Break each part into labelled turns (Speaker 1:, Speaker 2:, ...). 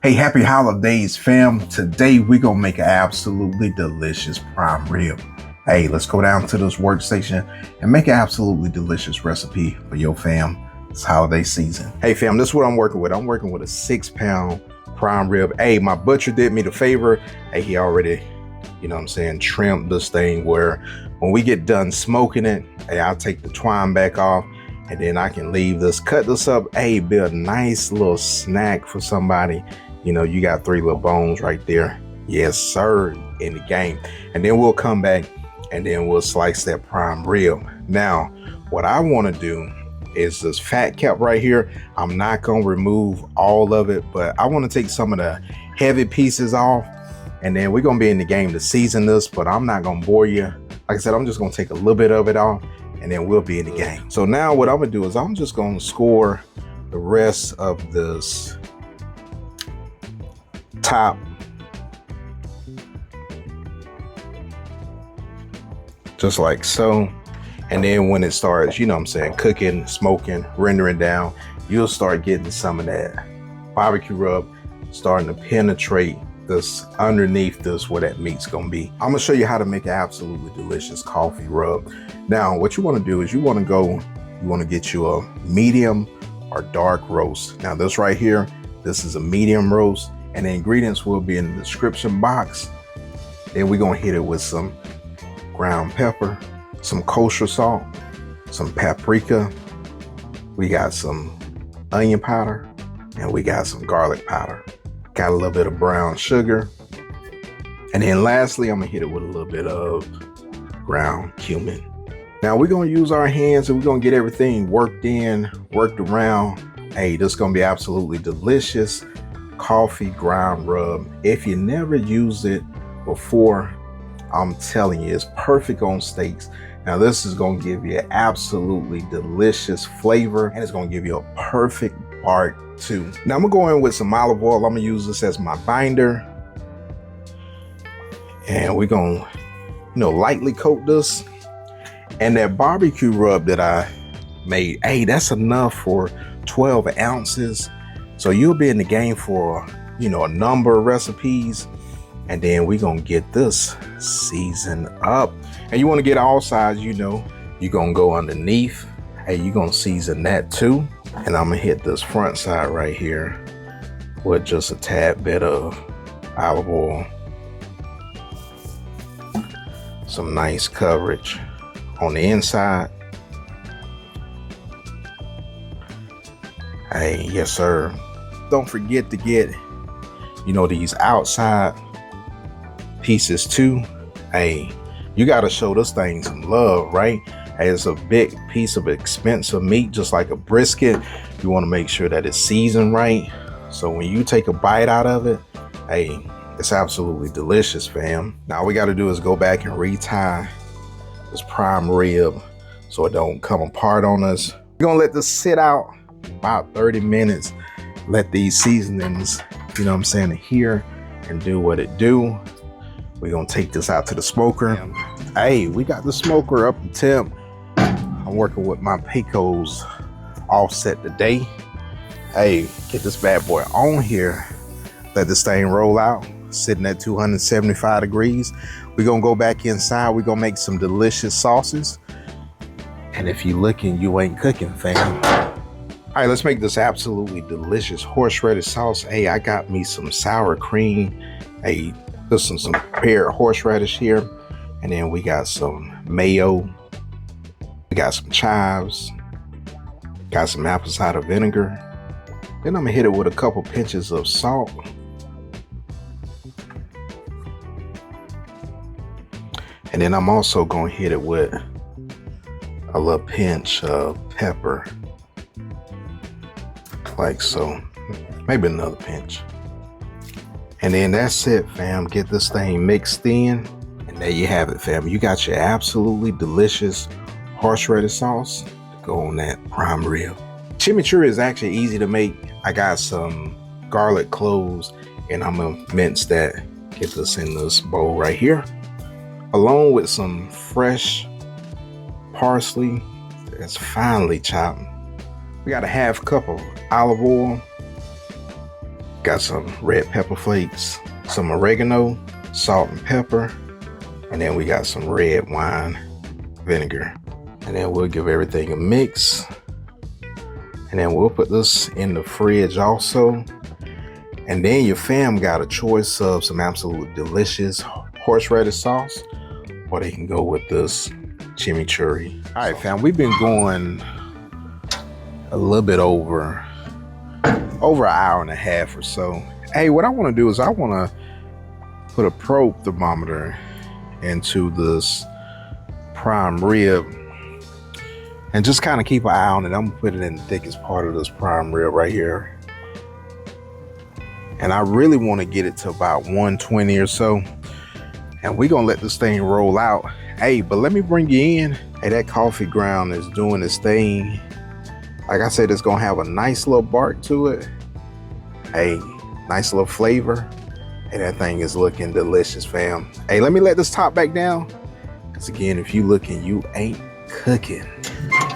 Speaker 1: Hey, happy holidays, fam. Today we're gonna make an absolutely delicious prime rib. Hey, let's go down to this workstation and make an absolutely delicious recipe for your fam. It's holiday season. Hey fam, this is what I'm working with. I'm working with a 6-pound prime rib. Hey, my butcher did me the favor. Hey, he already, trimmed this thing where when we get done smoking it, hey, I'll take the twine back off and then I can leave this, cut this up. Hey, be a nice little snack for somebody. You know, you got 3 little bones right there. Yes, sir, in the game. And then we'll come back and then we'll slice that prime rib. Now, what I want to do is this fat cap right here. I'm not going to remove all of it, but I want to take some of the heavy pieces off. And then we're going to be in the game to season this, but I'm not going to bore you. Like I said, I'm just going to take a little bit of it off and then we'll be in the game. So now what I'm going to do is I'm just going to score the rest of this top just like so. And then when it starts, cooking, smoking, rendering down, you'll start getting some of that barbecue rub starting to penetrate this underneath this where that meat's gonna be. I'm gonna show you how to make an absolutely delicious coffee rub. Now, what you wanna do is you wanna get you a medium or dark roast. Now this right here, this is a medium roast. And the ingredients will be in the description box. Then we're gonna hit it with some ground pepper, some kosher salt, some paprika. We got some onion powder, and we got some garlic powder. Got a little bit of brown sugar. And then lastly, I'm gonna hit it with a little bit of ground cumin. Now we're gonna use our hands and we're gonna get everything worked in, worked around. Hey, this is gonna be absolutely delicious coffee ground rub. If you never used it before, I'm telling you, it's perfect on steaks. Now this is going to give you an absolutely delicious flavor and it's going to give you a perfect bark too. Now I'm going to go in with some olive oil. I'm going to use this as my binder and we're going to lightly coat this. And that barbecue rub that I made, hey, that's enough for 12 ounces. So you'll be in the game for, a number of recipes. And then we're going to get this seasoned up. And you want to get all sides, you're going to go underneath. Hey, you're going to season that too. And I'm going to hit this front side right here with just a tad bit of olive oil. Some nice coverage on the inside. Hey, yes, sir. Don't forget to get, these outside pieces too. Hey, you got to show this thing some love, right? Hey, it's a big piece of expensive meat, just like a brisket. You want to make sure that it's seasoned right. So when you take a bite out of it, hey, it's absolutely delicious, fam. Now all we got to do is go back and retie this prime rib so it don't come apart on us. We're going to let this sit out about 30 minutes. Let these seasonings, adhere and do what it do. We're gonna take this out to the smoker. Hey, we got the smoker up to temp. I'm working with my Pecos offset today. Hey, get this bad boy on here. Let this thing roll out, sitting at 275 degrees. We're gonna go back inside. We're gonna make some delicious sauces. And if you looking, you ain't cooking, fam. All right, let's make this absolutely delicious horseradish sauce. Hey, I got me some sour cream. Hey, this is some prepared horseradish here. And then we got some mayo. We got some chives. Got some apple cider vinegar. Then I'm gonna hit it with a couple pinches of salt. And then I'm also gonna hit it with a little pinch of pepper. Like so, maybe another pinch. And then that's it, fam. Get this thing mixed in and there you have it, fam. You got your absolutely delicious horseradish sauce to go on that prime rib. Chimichurri is actually easy to make. I got some garlic cloves and I'm gonna mince that, get this in this bowl right here, along with some fresh parsley that's finely chopped. We got a half cup of olive oil. Got some red pepper flakes, some oregano, salt and pepper, and then we got some red wine vinegar. And then we'll give everything a mix. And then we'll put this in the fridge also. And then your fam got a choice of some absolutely delicious horseradish sauce, or they can go with this chimichurri. All right, fam, we've been going a little bit over an hour and a half or so. Hey, what I want to do is I want to put a probe thermometer into this prime rib and just kind of keep an eye on it. I'm gonna put it in the thickest part of this prime rib right here. And I really want to get it to about 120 or so. And we're gonna let this thing roll out. Hey, but let me bring you in. Hey, that coffee ground is doing its thing. Like I said, it's gonna have a nice little bark to it. Hey, nice little flavor. Hey, that thing is looking delicious, fam. Hey, let me let this top back down. Cause again, if you looking, you ain't cooking.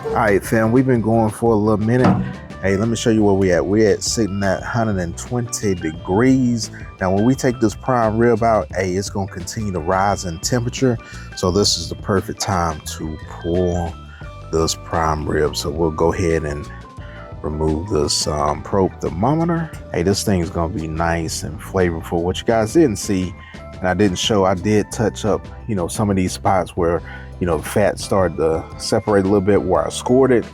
Speaker 1: All right, fam, we've been going for a little minute. Hey, let me show you where we at. We're sitting at 120 degrees. Now, when we take this prime rib out, hey, it's gonna continue to rise in temperature. So this is the perfect time to pull this prime rib. So we'll go ahead and remove this probe thermometer. Hey, this thing is gonna be nice and flavorful. What you guys didn't see, and I didn't show, I did touch up, you know, some of these spots where, you know, the fat started to separate a little bit where I scored it.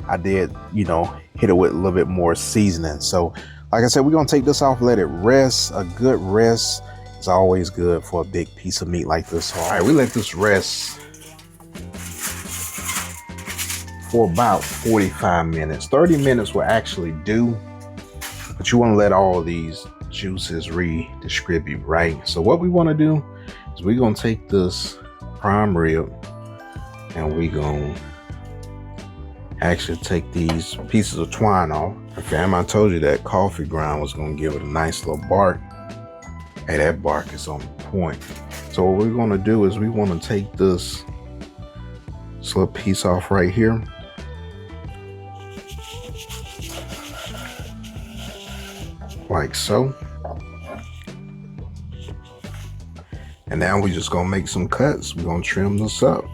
Speaker 1: I did, you know, hit it with a little bit more seasoning. So like I said, we're gonna take this off, let it rest. A good rest is always good for a big piece of meat like this. So, all right, we let this rest for about 45 minutes. 30 minutes will actually do, but you wanna let all of these juices redistribute, right? So what we wanna do is we're gonna take this prime rib and we're gonna actually take these pieces of twine off. Fam, I told you that coffee ground was gonna give it a nice little bark. Hey, that bark is on point. So what we're gonna do is we wanna take this little piece off right here. Like so. And now we're just gonna make some cuts. We're gonna trim this up.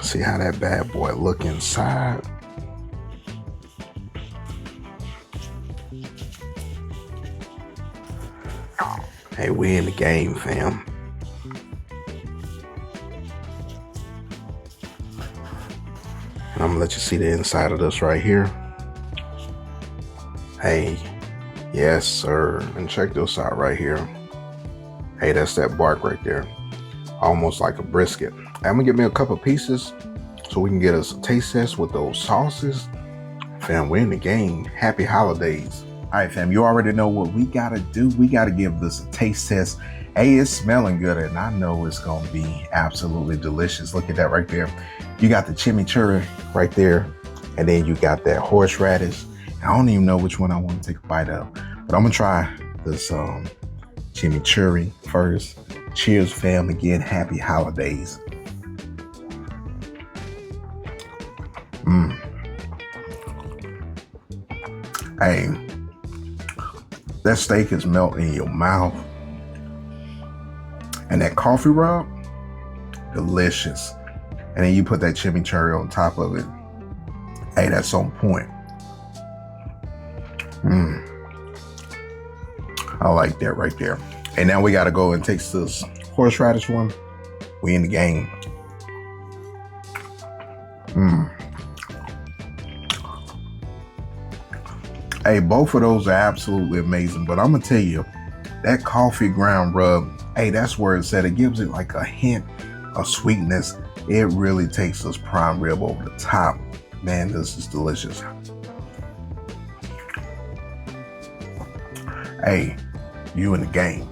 Speaker 1: See how that bad boy look inside. Hey, we in the game, fam. And I'm gonna let you see the inside of this right here. Hey, yes, sir. And check this out right here. Hey, that's that bark right there. Almost like a brisket. I'm gonna get me a couple pieces so we can get us a taste test with those sauces. Fam, we're in the game. Happy holidays. All right, fam, you already know what we gotta do. We gotta give this a taste test. Hey, it's smelling good, and I know it's gonna be absolutely delicious. Look at that right there. You got the chimichurri right there, and then you got that horseradish. I don't even know which one I want to take a bite of, but I'm gonna try this chimichurri first. Cheers, fam. Again, happy holidays. Hey, that steak is melting in your mouth. And that coffee rub, delicious. And then you put that chimichurri on top of it. Hey, that's on point. I like that right there. And now we gotta go and taste this horseradish one. We in the game. Hey, both of those are absolutely amazing, but I'm gonna tell you, that coffee ground rub, hey, that's where it's at. It gives it like a hint of sweetness. It really takes this prime rib over the top. Man, this is delicious. Hey, you in the game.